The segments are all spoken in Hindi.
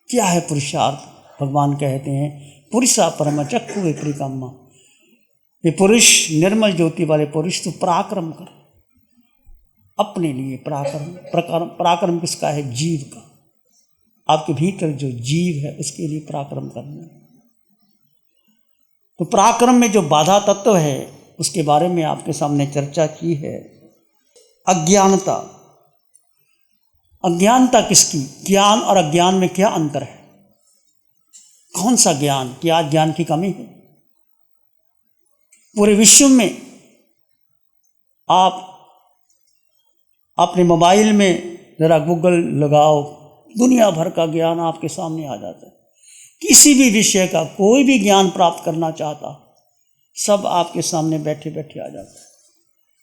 क्या है पुरुषार्थ? भगवान कहते हैं पुरुषा परम चक्षु विपरीकम्मा, ये पुरुष निर्मल ज्योति वाले पुरुष तो पराक्रम कर अपने लिए। पराक्रम किसका है? जीव का। आपके भीतर जो जीव है उसके लिए पराक्रम करना। तो पराक्रम में जो बाधा तत्व है उसके बारे में आपके सामने चर्चा की है। अज्ञानता। अज्ञानता किसकी? ज्ञान और अज्ञान में क्या अंतर है? कौन सा ज्ञान? क्या ज्ञान की कमी है? पूरे विश्व में आप अपने मोबाइल में जरा गूगल लगाओ, दुनिया भर का ज्ञान आपके सामने आ जाता है। किसी भी विषय का कोई भी ज्ञान प्राप्त करना चाहता, सब आपके सामने बैठे बैठे आ जाता है।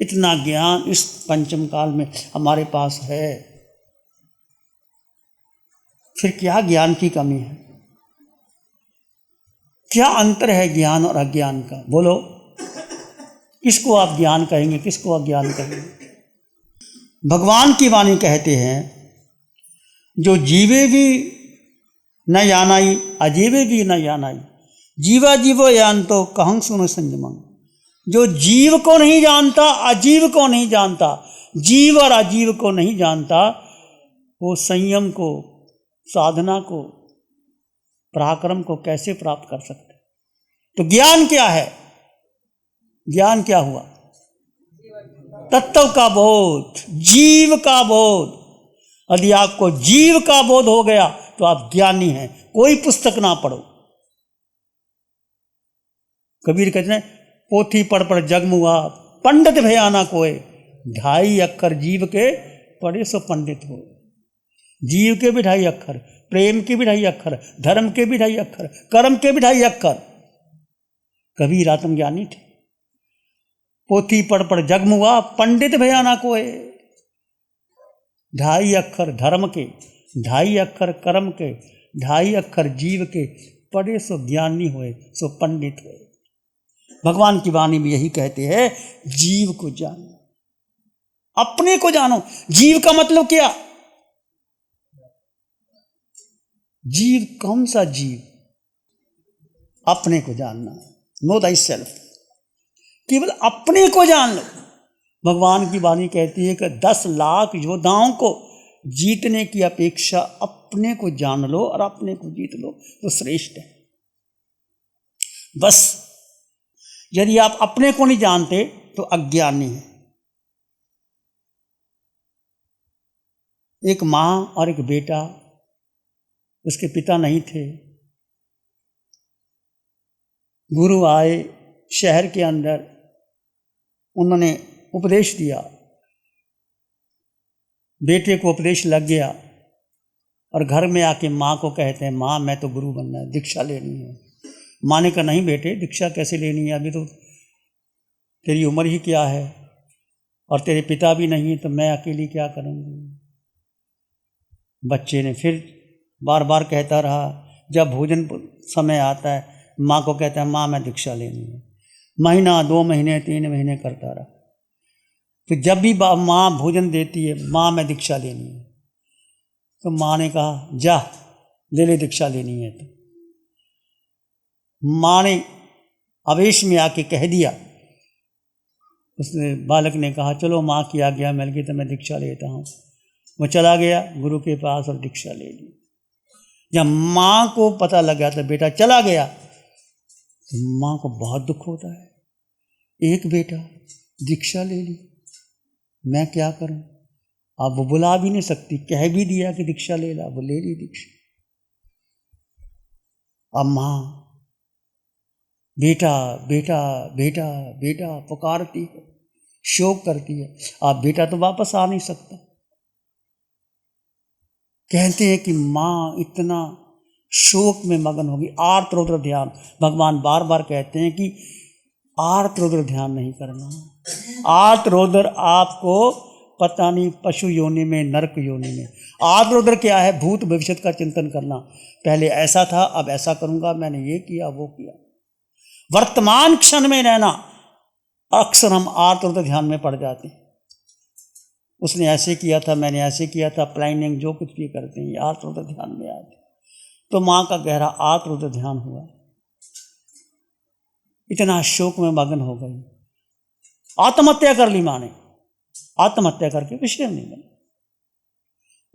इतना ज्ञान इस पंचम काल में हमारे पास है, फिर क्या ज्ञान की कमी है? क्या अंतर है ज्ञान और अज्ञान का? बोलो, किसको आप ज्ञान कहेंगे, किसको अज्ञान कहेंगे? भगवान की वाणी कहते हैं जो जीवे भी न जानाई अजीवे भी न जानाई, जीवा जीवो यान तो कहं सुनो संयमं। जो जीव को नहीं जानता, अजीव को नहीं जानता, जीव और अजीव को नहीं जानता, वो संयम को, साधना को, पराक्रम को कैसे प्राप्त कर सकते? तो ज्ञान क्या है? ज्ञान क्या हुआ? तत्व का बोध, जीव का बोध। यदि आपको जीव का बोध हो गया तो आप ज्ञानी हैं। कोई पुस्तक ना पढ़ो। कबीर कहते हैं पोथी पढ़ पढ़ जगमुआ, पंडित भयाना कोय, 2.5 अक्षर जीव के पढ़े सो पंडित हो। जीव के भी 2.5 अक्षर, प्रेम के भी 2.5 अक्षर, धर्म के भी 2.5 अक्षर, कर्म के भी 2.5 अक्षर। कबीर आत्मज्ञानी थे। पोथी पढ़ पढ़ जगमुआ, पंडित भयाना कोय, 2.5 अक्षर धर्म के, 2.5 अक्षर कर्म के, 2.5 अक्षर जीव के, पढ़े सो ज्ञानी होए, सो पंडित होए। भगवान की वाणी में यही कहते हैं, जीव को जानो, अपने को जानो। जीव का मतलब क्या? जीव कौन सा जीव? अपने को जानना। नो दाई सेल्फ, केवल अपने को जान लो। भगवान की वाणी कहती है कि 10 लाख योद्धाओं को जीतने की अपेक्षा अपने को जान लो और अपने को जीत लो तो श्रेष्ठ है। बस यदि आप अपने को नहीं जानते तो अज्ञानी है। एक माँ और एक बेटा, उसके पिता नहीं थे। गुरु आए शहर के अंदर, उन्होंने उपदेश दिया। बेटे को उपदेश लग गया और घर में आके माँ को कहते हैं, माँ मैं तो गुरु बनना है, दीक्षा लेनी है। माँ ने कहा नहीं बेटे, दीक्षा कैसे लेनी है? अभी तो तेरी उम्र ही क्या है और तेरे पिता भी नहीं है, तो मैं अकेली क्या करूँगी? बच्चे ने फिर बार बार कहता रहा। जब भोजन समय आता है, माँ को कहता है माँ मैं दीक्षा लेनी है। महीना, 2 महीने, 3 महीने करता रहा। तो जब भी माँ भोजन देती है, माँ मैं दीक्षा लेनी है, तो माँ ने कहा जा ले दीक्षा लेनी है। तो माँ ने आवेश में आके कह दिया। उसने बालक ने कहा चलो माँ की आज्ञा मिल गई तो मैं दीक्षा लेता हूँ। वो चला गया गुरु के पास और दीक्षा ले ली। जब माँ को पता लगा तो बेटा चला गया, तो माँ को बहुत दुख होता है। एक बेटा दीक्षा ले ली, मैं क्या करूं? अब वो बुला भी नहीं सकती, कह भी दिया कि दीक्षा ले ला, वो ले ली दीक्षा। अब माँ बेटा बेटा बेटा बेटा पुकारती है, शोक करती है। अब बेटा तो वापस आ नहीं सकता। कहते हैं कि माँ इतना शोक में मगन होगी, आर्त रौद्र ध्यान। भगवान बार बार कहते हैं कि आर्त रौद्र ध्यान नहीं करना। आर्त रौद्र आपको पता नहीं पशु योनि में, नरक योनि में। आर्त रौद्र क्या है? भूत भविष्य का चिंतन करना। पहले ऐसा था, अब ऐसा करूंगा, मैंने ये किया वो किया। वर्तमान क्षण में रहना। अक्सर हम आर्त रौद्र ध्यान में पड़ जाते हैं। उसने ऐसे किया था, मैंने ऐसे किया था, प्लानिंग जो कुछ भी करते हैं आर्त रौद्र ध्यान में आते। तो मां का गहरा आत्मरुद्र ध्यान हुआ, इतना शोक में मगन हो गई, आत्महत्या कर ली मां ने। आत्महत्या करके विषय नहीं बनी।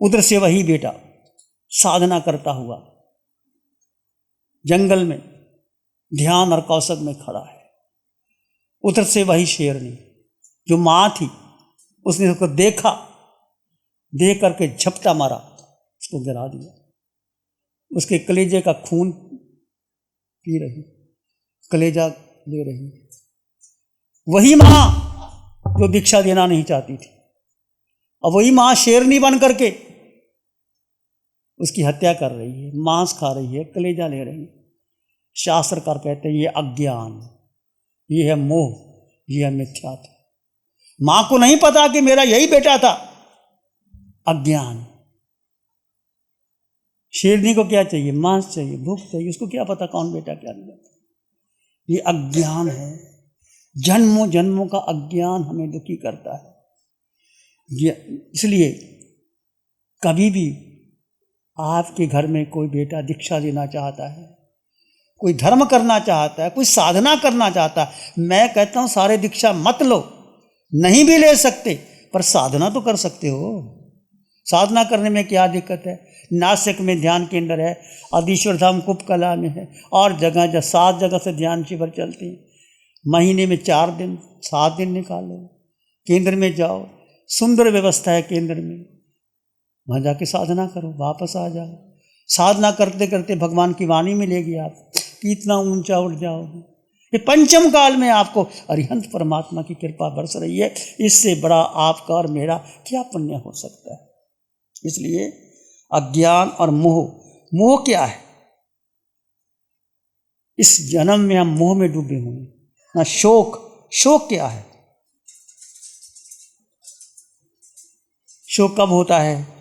उधर से वही बेटा साधना करता हुआ जंगल में ध्यान और कौशल में खड़ा है। उधर से वही शेरनी जो मां थी, उसने उसको देखा, देख करके झपटा मारा, उसको गिरा दिया। उसके कलेजे का खून पी रही, कलेजा ले रही। वही मां जो दीक्षा देना नहीं चाहती थी, और वही मां शेरनी बन करके उसकी हत्या कर रही है, मांस खा रही है, कलेजा ले रही है। शास्त्रकार कहते हैं ये अज्ञान, ये है मोह, ये है मिथ्यात्व। मां को नहीं पता कि मेरा यही बेटा था, अज्ञान। शेरनी को क्या चाहिए? मांस चाहिए, भूख चाहिए, उसको क्या पता कौन बेटा क्या नहीं बेटा। ये अज्ञान है। जन्मों जन्मों का अज्ञान हमें दुखी करता है। इसलिए कभी भी आपके घर में कोई बेटा दीक्षा लेना चाहता है, कोई धर्म करना चाहता है, कोई साधना करना चाहता है, मैं कहता हूं सारे दीक्षा मत लो, नहीं भी ले सकते, पर साधना तो कर सकते हो। साधना करने में क्या दिक्कत है? नासिक में ध्यान केंद्र है, आदिश्वर धाम कुपकला में है, और जगह 7 जगह से ध्यान शिविर चलते हैं। महीने में 4 दिन 7 दिन निकालो, केंद्र में जाओ, सुंदर व्यवस्था है केंद्र में, वहाँ जाके साधना करो, वापस आ जाओ। साधना करते करते भगवान की वाणी मिलेगी, आप कितना ऊंचा उठ जाओगे। ये पंचम काल में आपको अरिहंत परमात्मा की कृपा बरस रही है। इससे बड़ा आपका और मेरा क्या पुण्य हो सकता है? इसलिए अज्ञान और मोह, मोह क्या है? इस जन्म में हम मोह में डूबे हुए हैं ना। शोक, शोक क्या है? शोक कब होता है?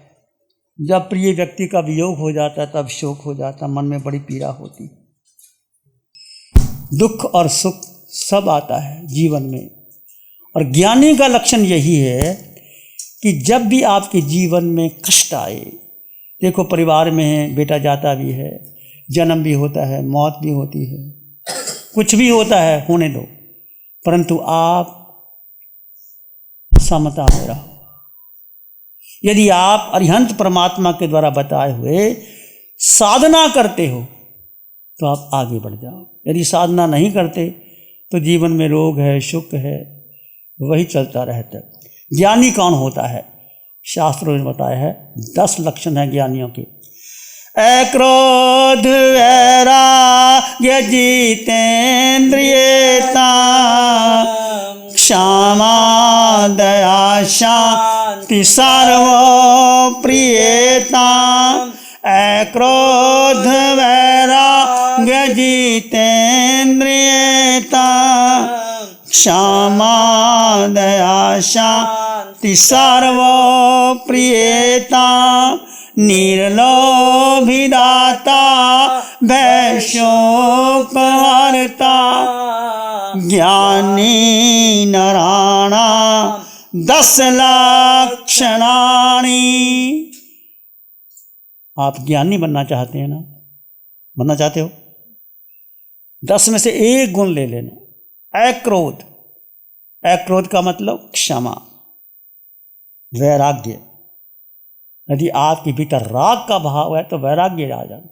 जब प्रिय व्यक्ति का वियोग हो जाता है, तब शोक हो जाता, मन में बड़ी पीड़ा होती। दुख और सुख सब आता है जीवन में, और ज्ञानी का लक्षण यही है कि जब भी आपके जीवन में कष्ट आए, देखो परिवार में है, बेटा जाता भी है, जन्म भी होता है, मौत भी होती है, कुछ भी होता है, होने दो, परंतु आप समता में रहो। यदि आप अरिहंत परमात्मा के द्वारा बताए हुए साधना करते हो तो आप आगे बढ़ जाओ। यदि साधना नहीं करते तो जीवन में रोग है, सुख है, वही चलता रहता है। ज्ञानी कौन होता है? शास्त्रों ने बताया है 10 लक्षण है ज्ञानियों के। अक्रोध वैराग्य जितेन्द्रियता, क्षमा दया शांति सर्वप्रियता। अक्रोध वैराग्य जितेन्द्रियता, क्षमा दया शांति सर्वप्रियता। निर्लोभिदाता भय शोक हरता, ज्ञानी नराणां 10 लक्षणानि। आप ज्ञानी बनना चाहते हैं ना? बनना चाहते हो? 10 में से एक गुण ले लेना। अक्रोध, अक्रोध का मतलब क्षमा, वैराग्य। यदि आपके भीतर राग का भाव है तो वैराग्य आ जाए।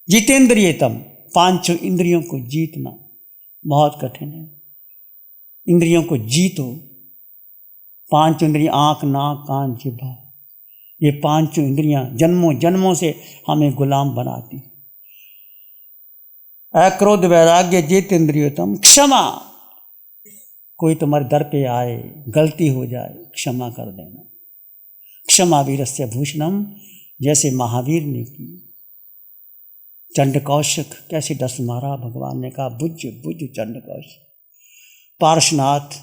जितेंद्रियतम, 5 इंद्रियों को जीतना बहुत कठिन है। इंद्रियों को जीतो। 5 इंद्रियां, आंख, नाक, कान, जिह्वा, ये 5 इंद्रियां जन्मों जन्मों से हमें गुलाम बनाती। अक्रोध वैराग्य जितेंद्रियतम। क्षमा, कोई तुम्हारे दर पे आए, गलती हो जाए, क्षमा कर देना। क्षमा वीरस्य भूषणम, जैसे महावीर ने की। चंडकौशिक कैसे 10 मारा, भगवान ने कहा बुझ बुझ चंडकौशिक। पार्श्वनाथ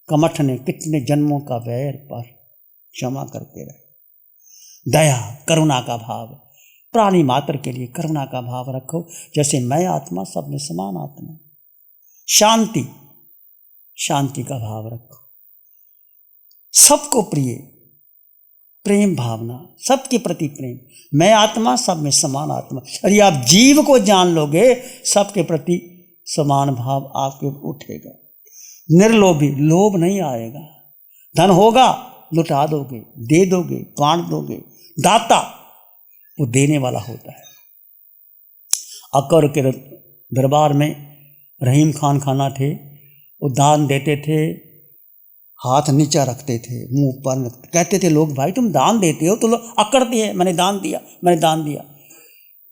कमठ ने कितने जन्मों का वैर पर क्षमा करते रहे। दया, करुणा का भाव, प्राणी मात्र के लिए करुणा का भाव रखो, जैसे मैं आत्मा सब में समान आत्मा। शांति, शांति का भाव रखो। सबको प्रिय, प्रेम भावना, सबके प्रति प्रेम, मैं आत्मा सब में समान आत्मा। यदि आप जीव को जान लोगे, सबके प्रति समान भाव आपके उठेगा। निर्लोभी, लोभ नहीं आएगा। धन होगा लुटा दोगे, दे दोगे, बांट दोगे। दाता वो देने वाला होता है। अकबर के दरबार में रहीम खान खाना थे, वो दान देते थे, हाथ नीचा रखते थे, मुंह ऊपर रखते, कहते थे लोग भाई तुम दान देते हो तो लोग अकड़ते हैं, मैंने दान दिया, मैंने दान दिया,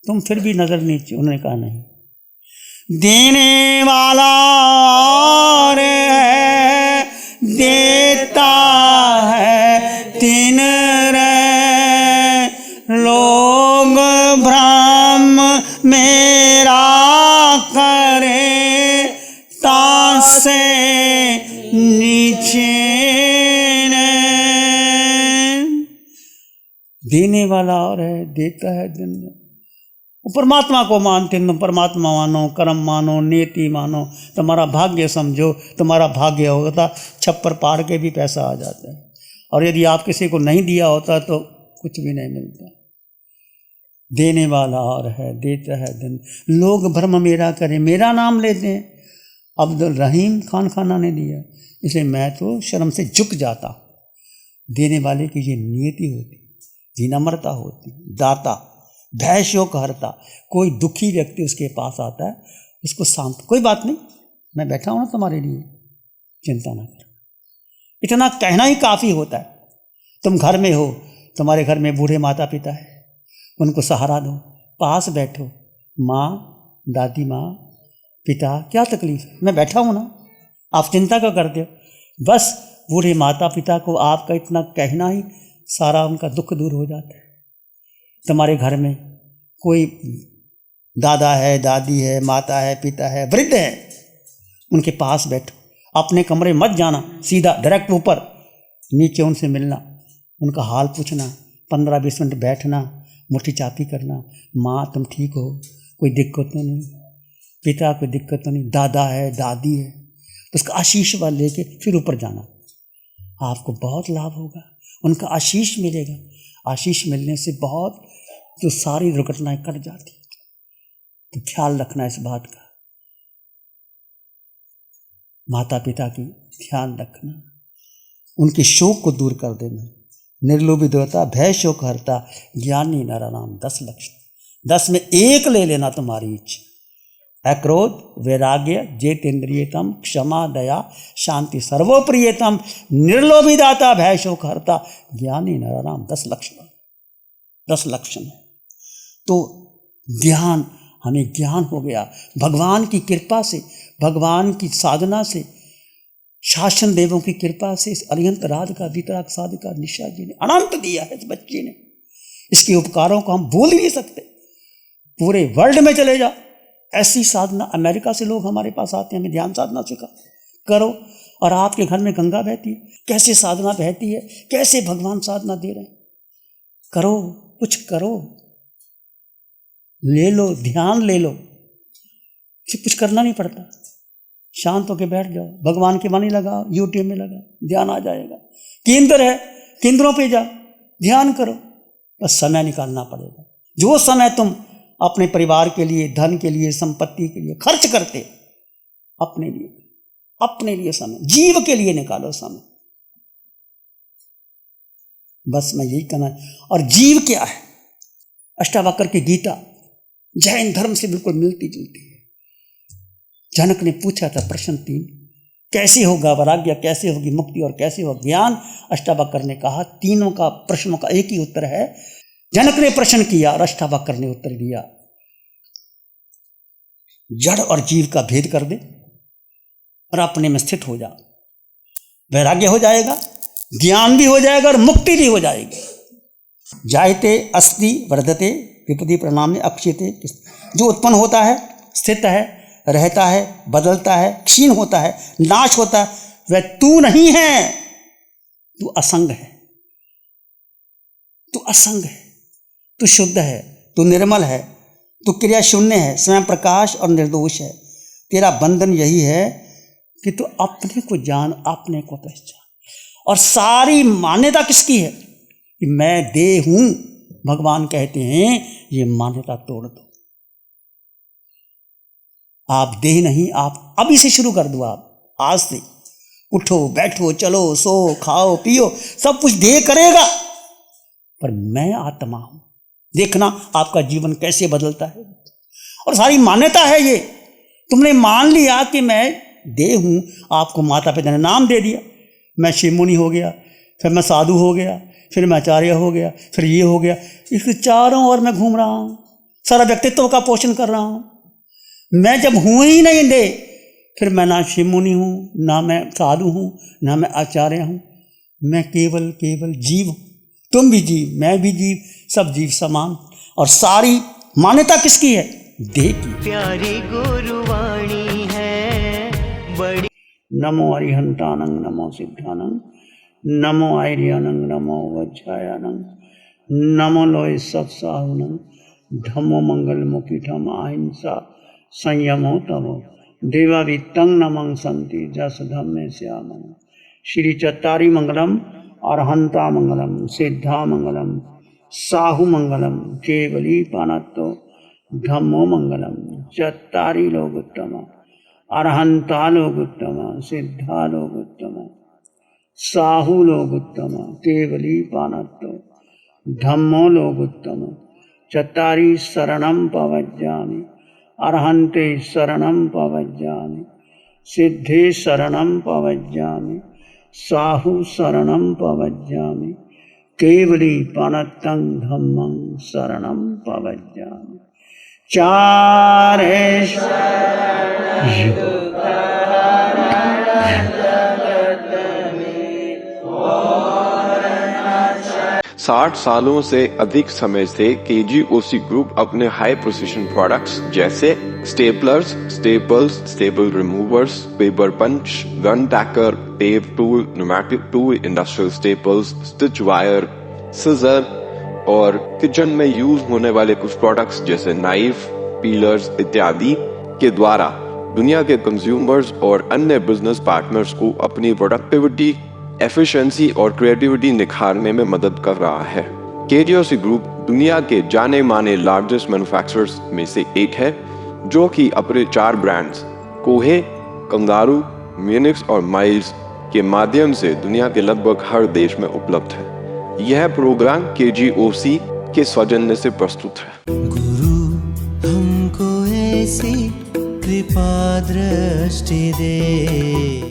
तुम फिर भी नजर नीचे। उन्होंने कहा नहीं, देने वाला और है, देता है तीन रे, लोग भ्रम मेरा करे, तासे नीचे देने वाला और है, देता है दिन में। परमात्मा को मानते तुम परमात्मा मानो, कर्म मानो, नीति मानो, तुम्हारा भाग्य समझो, तुम्हारा भाग्य होता छप्पर पाड़ के भी पैसा आ जाता है। और यदि आप किसी को नहीं दिया होता तो कुछ भी नहीं मिलता। देने वाला और है, देता है दिन, लोग भ्रम मेरा करें, मेरा नाम लेते हैं। अब्दुल रहीम खान खाना ने दिया, इसलिए मैं तो शर्म से झुक जाता। देने वाले की ये नियति होती, विनम्रता होती, दाता, भय शोक हरता। कोई दुखी व्यक्ति उसके पास आता है, उसको शांत, कोई बात नहीं, मैं बैठा हूं ना तुम्हारे लिए, चिंता ना कर। इतना कहना ही काफ़ी होता है। तुम घर में हो, तुम्हारे घर में बूढ़े माता पिता है, उनको सहारा दो, पास बैठो, माँ, दादी माँ, पिता, क्या तकलीफ है, मैं बैठा हूँ ना, आप चिंता क्यों करते हो। बस बूढ़े माता पिता को आपका इतना कहना ही सारा उनका दुख दूर हो जाता है। तुम्हारे घर में कोई दादा है, दादी है, माता है, पिता है, वृद्ध है, उनके पास बैठो, अपने कमरे मत जाना, सीधा डायरेक्ट ऊपर, नीचे उनसे मिलना, उनका हाल पूछना, 15-20 मिनट बैठना, मुट्ठी चापी करना, माँ तुम ठीक हो, कोई दिक्कत तो नहीं, पिता कोई दिक्कत तो नहीं, दादा है, दादी है, तो उसका आशीर्वाद लेके फिर ऊपर जाना। आपको बहुत लाभ होगा, उनका आशीष मिलेगा। आशीष मिलने से बहुत जो सारी दुर्घटनाएं कट जाती, तो ख्याल रखना इस बात का, माता पिता की ध्यान रखना, उनके शोक को दूर कर देना। निर्लोभी देवता, भय शोक हरता, ज्ञानी नराणाम 10 लक्षण, 10 में 1 ले लेना तुम्हारी इच्छा। अक्रोध, वैराग्य, जेतेंद्रियतम, क्षमा, दया, शांति, सर्वप्रियतम, निर्लोभी दाता, भय शोक हरता, ज्ञानी नराणाम 10 लक्षण, 10 लक्षण है। तो ध्यान, हमें ज्ञान हो गया भगवान की कृपा से, भगवान की साधना से, शासन देवों की कृपा से। इस अरिहंत राज का वितराग साधिका निशा जी ने अनंत दिया है इस बच्चे ने, इसके उपकारों को हम भूल नहीं सकते। पूरे वर्ल्ड में चले जाओ, ऐसी साधना, अमेरिका से लोग हमारे पास आते हैं, हमें ध्यान साधना सिखा करो, और आपके घर में गंगा बहती है, कैसे साधना बहती है, कैसे भगवान साधना दे रहे हैं, करो, कुछ करो, ले लो, ध्यान ले लो, कुछ करना नहीं पड़ता, शांत होकर बैठ जाओ, भगवान की वाणी लगाओ, यूट्यूब में लगाओ, ध्यान आ जाएगा। केंद्र है, केंद्रों पे जाओ, ध्यान करो, बस समय निकालना पड़ेगा। जो समय तुम अपने परिवार के लिए, धन के लिए, संपत्ति के लिए खर्च करते, अपने लिए समय, जीव के लिए निकालो समय। बस मैं यही कहना है। और जीव क्या है? अष्टावक्र की गीता जैन धर्म से बिल्कुल मिलती जुलती है। जनक ने पूछा था प्रश्न 3, कैसे होगा वैराग्य, कैसे होगी मुक्ति और कैसे होगा ज्ञान? अष्टावक्र ने कहा, तीनों का प्रश्नों का एक ही उत्तर है। जनक ने प्रश्न किया और अष्टावक्र ने उत्तर दिया, जड़ और जीव का भेद कर दे और अपने में स्थित हो जा, वैराग्य हो जाएगा, ज्ञान भी हो जाएगा और मुक्ति भी हो जाएगी। जायते अस्ति वर्धते विपदी परिणामे अक्षयते, जो उत्पन्न होता है, स्थित है, रहता है, बदलता है, क्षीण होता है, नाश होता है, वह तू नहीं है, तू असंग है, तू असंग है, तू शुद्ध है, तू निर्मल है, तू क्रिया शून्य है, स्वयं प्रकाश और निर्दोष है। तेरा बंधन यही है कि तू अपने को जान, अपने को पहचान। और सारी मान्यता किसकी है? कि मैं देह हूं, भगवान कहते हैं ये मान्यता तोड़ दो। आप देह नहीं, आप अभी से शुरू कर दो। आप आज से उठो बैठो चलो सो खाओ पियो सब कुछ देह करेगा, पर मैं आत्मा हूं। देखना आपका जीवन कैसे बदलता है। और सारी मान्यता है ये, तुमने मान लिया कि मैं देह हूं, आपको माता पिता ने नाम दे दिया, मैं शिव मुनि हो गया, फिर मैं साधु हो गया, फिर मैं आचार्य हो गया, फिर ये हो गया। इसके चारों ओर मैं घूम रहा हूं, सारा व्यक्तित्व का पोषण कर रहा हूं। मैं जब हूं ही नहीं दे, फिर मैं ना शिव मुनि हूं, ना मैं साधु हूं, ना मैं आचार्य हूं। मैं केवल जीव हूं। तुम भी जीव, मैं भी जीव, सब जीव समान। और सारी मान्यता किसकी है? देह की। प्यारी गुरुवाणी है बड़ी। नमो अरिहंतानंग नमो सिद्धानंग नमो आर्यानंग नमो वज्रायानंग नमो लोय सत्साहुनंग धम्मो मंगल मुखिठम अहिंसा संयमो तमो देवावित्तं नमं संति जस धम्मे श्यामं। श्री चत्तारी मंगलम अरहंता मंगलम सिद्धा मंगलम साहु मंगलम केवली पानत्तो धम्मो मंगलम। चत्तारी लोग उत्तम, अरहंता लोग उत्तम, सिद्धा लोग उत्तम, साहु लोग उत्तम, केवली पानत्तो धम्मो लोग उत्तम। चत्तारी शरणं पवज्जामि, अरहंते शरणं पवज्जामि, सिद्धे शरणं पवज्जामि, साहु शरणं पवज्जामि, केवली पानत्तं धम्मं शरणं पवज्जामि। चारे 60 सालों से अधिक समय से केजीओसी ग्रुप अपने हाई प्रिसिशन प्रोडक्ट्स जैसे staplers, staples, staple removers, paper punch, gun tacker, tape tool, pneumatic tool, industrial staples, stitch wire, scissor और किचन में यूज होने वाले कुछ प्रोडक्ट्स जैसे नाइफ, पीलर्स इत्यादि के द्वारा दुनिया के कंज्यूमर्स और अन्य बिजनेस पार्टनर्स को अपनी प्रोडक्टिविटी, एफिशिएंसी और क्रिएटिविटी निखारने में मदद कर रहा है। केजीओसी ग्रुप दुनिया के जाने माने लार्जेस्ट मैन्युफैक्चरर्स में से एक है, जो कि अपने 4 ब्रांड्स कोहे, कंगारू, म्यूनिक्स और माइल्स के माध्यम से दुनिया के लगभग हर देश में उपलब्ध है। यह प्रोग्राम केजीओसी के सौजन्य से प्रस्तुत है। गुरु हमको ऐसी कृपा दृष्टि दे।